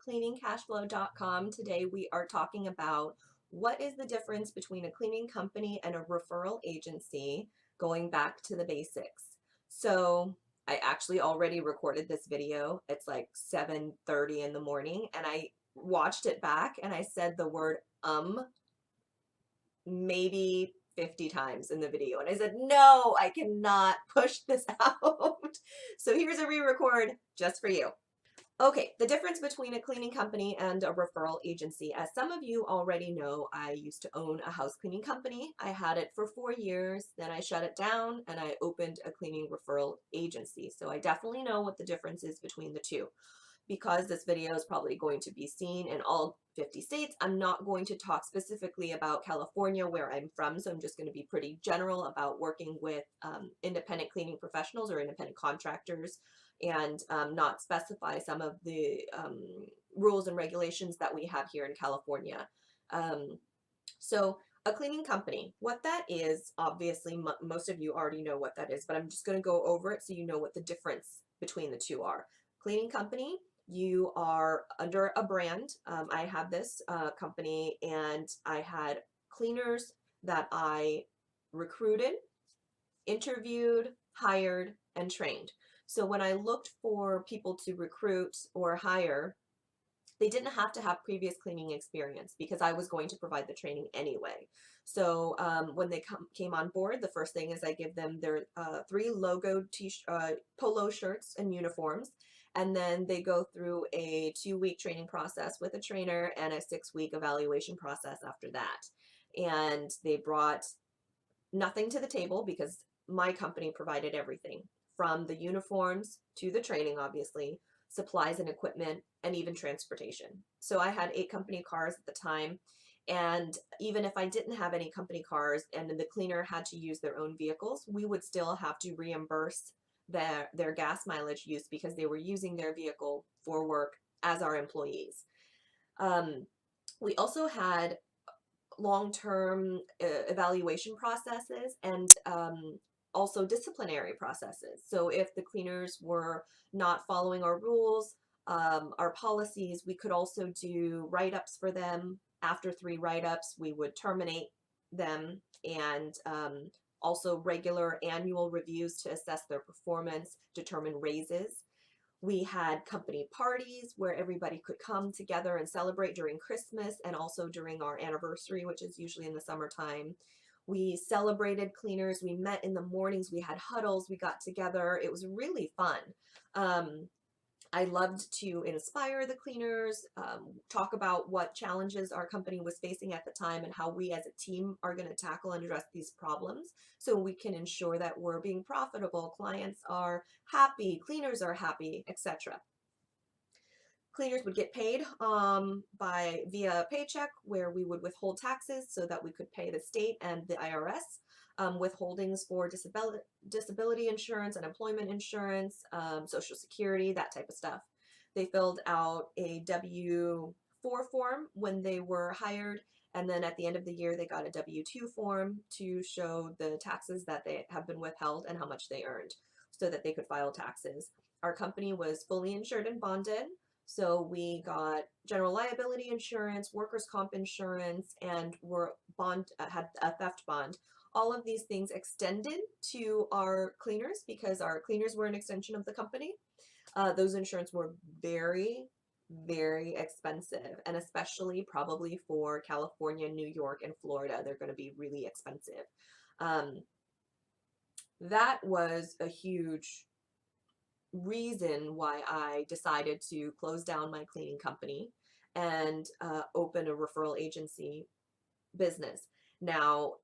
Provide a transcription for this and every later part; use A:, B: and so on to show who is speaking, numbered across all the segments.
A: cleaningcashflow.com. Today we are talking about what is the difference between a cleaning company and a referral agency, going back to the basics. So I actually already recorded this video. It's like 7:30 in the morning, and I watched it back and I said the word maybe 50 times in the video, and I said, no, I cannot push this out. So here's a re-record just for you. Okay, the difference between a cleaning company and a referral agency. As some of you already know, I used to own a house cleaning company. I had it for 4 years, then I shut it down and I opened a cleaning referral agency. So I definitely know what the difference is between the two. Because this video is probably going to be seen in all 50 states, I'm not going to talk specifically about California, where I'm from, so I'm just going to be pretty general about working with independent cleaning professionals or independent contractors, and not specify some of the rules and regulations that we have here in California. So a cleaning company, what that is, obviously most of you already know what that is, but I'm just going to go over it so you know what the difference between the two are. Cleaning company, you are under a brand. I have this company, and I had cleaners that I recruited, interviewed, hired, and trained. So when I looked for people to recruit or hire, they didn't have to have previous cleaning experience because I was going to provide the training anyway. So when they came on board, the first thing is I give them their 3 logo polo shirts and uniforms, and then they go through a 2-week training process with a trainer and a 6-week evaluation process after that. And they brought nothing to the table because my company provided everything, from the uniforms to the training, obviously, supplies and equipment, and even transportation. So I had 8 company cars at the time, and even if I didn't have any company cars and the cleaner had to use their own vehicles, we would still have to reimburse their gas mileage use because they were using their vehicle for work as our employees. We also had long-term evaluation processes, and also disciplinary processes. So if the cleaners were not following our rules, our policies, we could also do write-ups for them. After 3 write-ups, we would terminate them, and also regular annual reviews to assess their performance, determine raises. We had company parties where everybody could come together and celebrate during Christmas and also during our anniversary, which is usually in the summertime. We celebrated cleaners. We met in the mornings. We had huddles. We got together. It was really fun. I loved to inspire the cleaners, talk about what challenges our company was facing at the time and how we as a team are going to tackle and address these problems so we can ensure that we're being profitable, clients are happy, cleaners are happy, etc. Cleaners would get paid via paycheck, where we would withhold taxes so that we could pay the state and the IRS, withholdings for disability insurance, unemployment insurance, Social Security, that type of stuff. They filled out a W-4 form when they were hired, and then at the end of the year they got a W-2 form to show the taxes that they have been withheld and how much they earned so that they could file taxes. Our company was fully insured and bonded. So we got general liability insurance, workers' comp insurance, and had a theft bond. All of these things extended to our cleaners because our cleaners were an extension of the company. Those insurance were very, very expensive, and especially probably for California, New York, and Florida, they're going to be really expensive. That was a huge reason why I decided to close down my cleaning company and open a referral agency business. Now,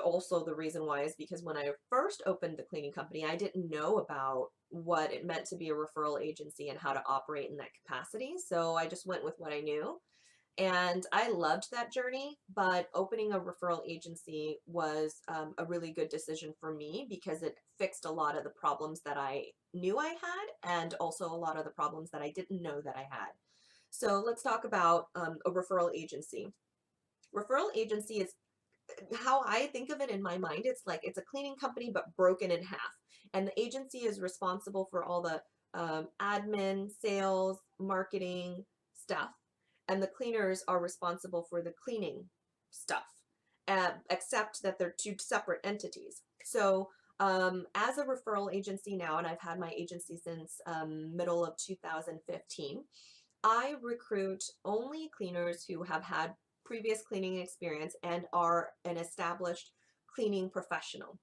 A: also the reason why is because when I first opened the cleaning company, I didn't know about what it meant to be a referral agency and how to operate in that capacity. So I just went with what I knew. And I loved that journey, but opening a referral agency was a really good decision for me because it fixed a lot of the problems that I knew I had, and also a lot of the problems that I didn't know that I had. So let's talk about a referral agency. Referral agency is how I think of it in my mind. It's like it's a cleaning company but broken in half, and the agency is responsible for all the admin, sales, marketing, stuff, and the cleaners are responsible for the cleaning stuff, except that they're two separate entities. So as a referral agency now, and I've had my agency since middle of 2015, I recruit only cleaners who have had previous cleaning experience and are an established cleaning professional.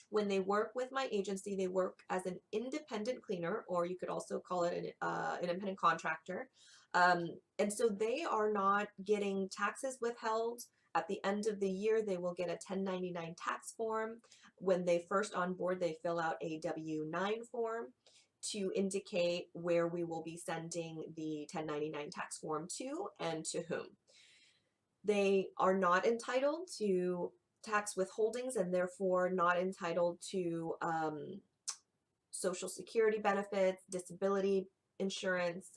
A: When they work with my agency, they work as an independent cleaner, or you could also call it an independent contractor. And so they are not getting taxes withheld. At the end of the year, they will get a 1099 tax form. When they first onboard, they fill out a W-9 form to indicate where we will be sending the 1099 tax form to and to whom. They are not entitled to tax withholdings and therefore not entitled to Social Security benefits, disability insurance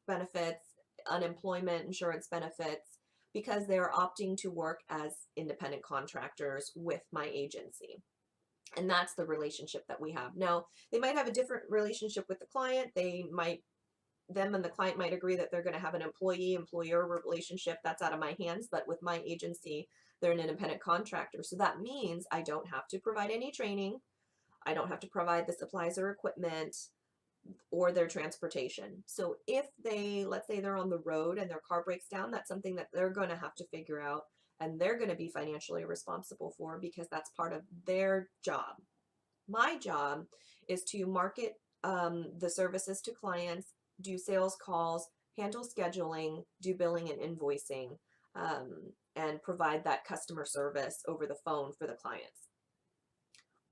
A: benefits, unemployment insurance benefits, because they're opting to work as independent contractors with my agency. And that's the relationship that we have. Now, they might have a different relationship with the client. Them and the client might agree that they're going to have an employee-employer relationship. That's out of my hands. But with my agency, they're an independent contractor. So that means I don't have to provide any training. I don't have to provide the supplies or equipment or their transportation. So if let's say they're on the road and their car breaks down, that's something that they're going to have to figure out, and they're going to be financially responsible for, because that's part of their job. My job is to market the services to clients, do sales calls, handle scheduling, do billing and invoicing, and provide that customer service over the phone for the clients.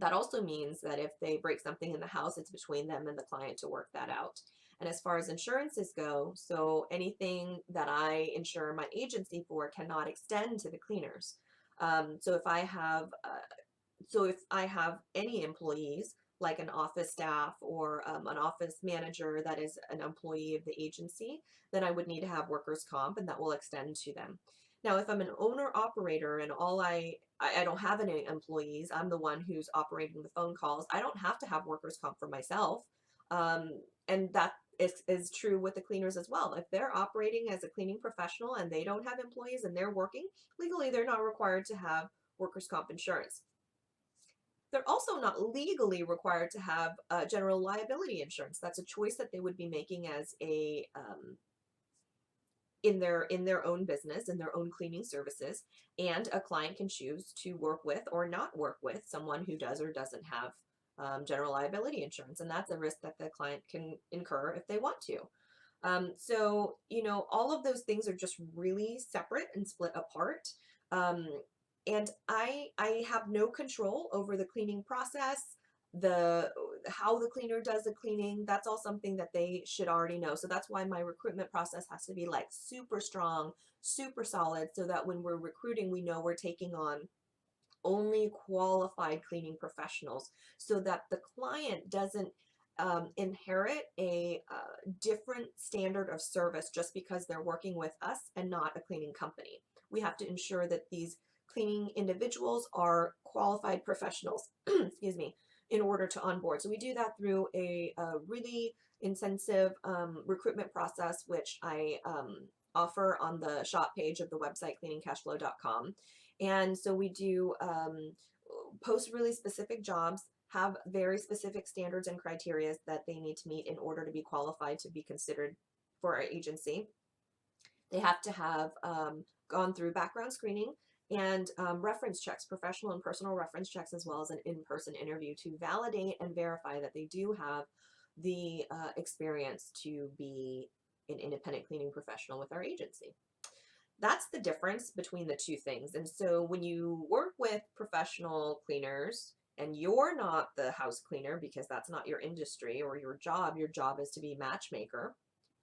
A: That also means that if they break something in the house, it's between them and the client to work that out. And as far as insurances go, so anything that I insure my agency for cannot extend to the cleaners. So if I have any employees, like an office staff or an office manager that is an employee of the agency, then I would need to have workers' comp, and that will extend to them. Now, if I'm an owner operator and I don't have any employees, I'm the one who's operating the phone calls, I don't have to have workers' comp for myself. And that is true with the cleaners as well. If they're operating as a cleaning professional and they don't have employees and they're working, legally they're not required to have workers' comp insurance. They're also not legally required to have general liability insurance. That's a choice that they would be making as a in their own business, in their own cleaning services, and a client can choose to work with or not work with someone who does or doesn't have general liability insurance, and that's a risk that the client can incur if they want to. So, all of those things are just really separate and split apart. And I have no control over the cleaning process, how the cleaner does the cleaning. That's all something that they should already know. So that's why my recruitment process has to be like super strong, super solid, so that when we're recruiting, we know we're taking on only qualified cleaning professionals, so that the client doesn't inherit a different standard of service just because they're working with us and not a cleaning company. We have to ensure that these cleaning individuals are qualified professionals, excuse me, in order to onboard. So we do that through a really intensive recruitment process, which I offer on the shop page of the website, cleaningcashflow.com. And so we do post really specific jobs, have very specific standards and criteria that they need to meet in order to be qualified to be considered for our agency. They have to have gone through background screening and reference checks, professional and personal reference checks, as well as an in-person interview to validate and verify that they do have the experience to be an independent cleaning professional with our agency. That's the difference between the two things. And so when you work with professional cleaners and you're not the house cleaner, because that's not your industry or your job is to be matchmaker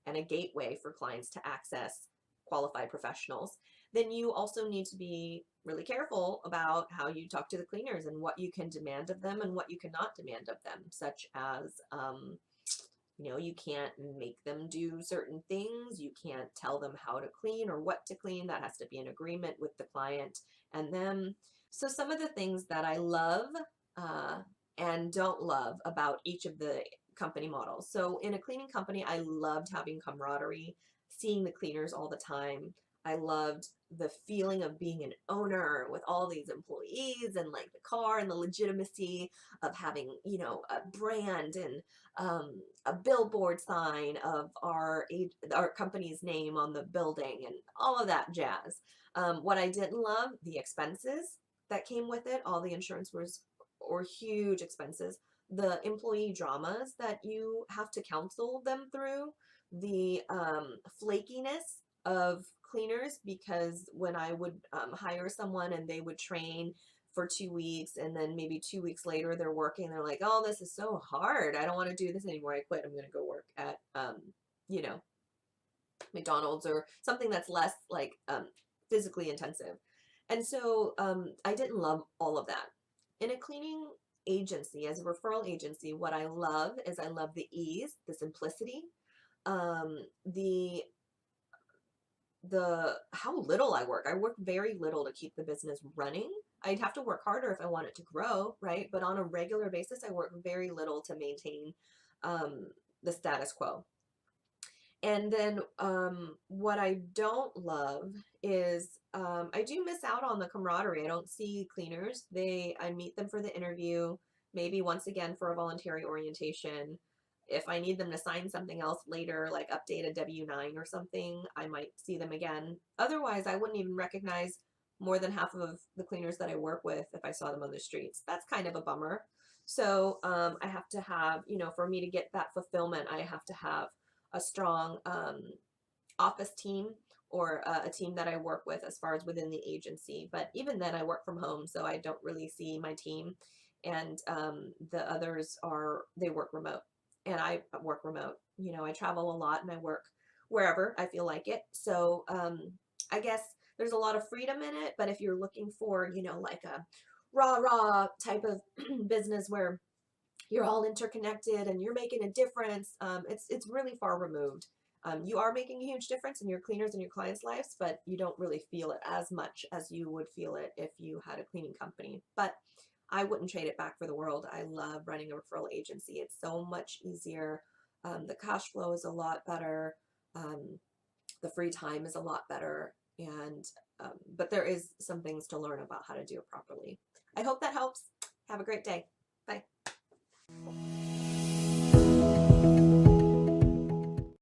A: and a gateway for clients to access qualified professionals, then you also need to be really careful about how you talk to the cleaners and what you can demand of them and what you cannot demand of them, such as you can't make them do certain things. You can't tell them how to clean or what to clean. That has to be an agreement with the client and them. So some of the things that I love and don't love about each of the company models. So in a cleaning company, I loved having camaraderie, seeing the cleaners all the time. I loved the feeling of being an owner with all these employees and like the car and the legitimacy of having, you know, a brand and a billboard sign of our company's name on the building and all of that jazz. What I didn't love, the expenses that came with it. All the insurance was or huge expenses. The employee dramas that you have to counsel them through, the flakiness of cleaners, because when I would hire someone and they would train for 2 weeks and then maybe 2 weeks later they're working, they're like, oh, this is so hard. I don't want to do this anymore. I quit. I'm going to go work at, you know, McDonald's or something that's less like physically intensive. And so I didn't love all of that. In a cleaning agency, as a referral agency, what I love is I love the ease, the simplicity, um, the how little I work. I work very little to keep the business running. I'd have to work harder if I want it to grow, right? But on a regular basis, I work very little to maintain the status quo. And then what I don't love is I do miss out on the camaraderie. I don't see cleaners. I meet them for the interview, maybe once again for a voluntary orientation. If I need them to sign something else later, like update a W-9 or something, I might see them again. Otherwise, I wouldn't even recognize more than half of the cleaners that I work with if I saw them on the streets. That's kind of a bummer. So I have to have, you know, for me to get that fulfillment, I have to have a strong office team or a team that I work with as far as within the agency. But even then, I work from home, so I don't really see my team. And the others they work remote, and I work remote. You know, I travel a lot and I work wherever I feel like it. So I guess there's a lot of freedom in it. But if you're looking for, you know, like a rah type of business where you're all interconnected and you're making a difference, it's really far removed. You are making a huge difference in your cleaners and your clients' lives, but you don't really feel it as much as you would feel it if you had a cleaning company. But I wouldn't trade it back for the world. I love running a referral agency. It's so much easier. The cash flow is a lot better. The free time is a lot better. And but there is some things to learn about how to do it properly. I hope that helps. Have a great day. Bye.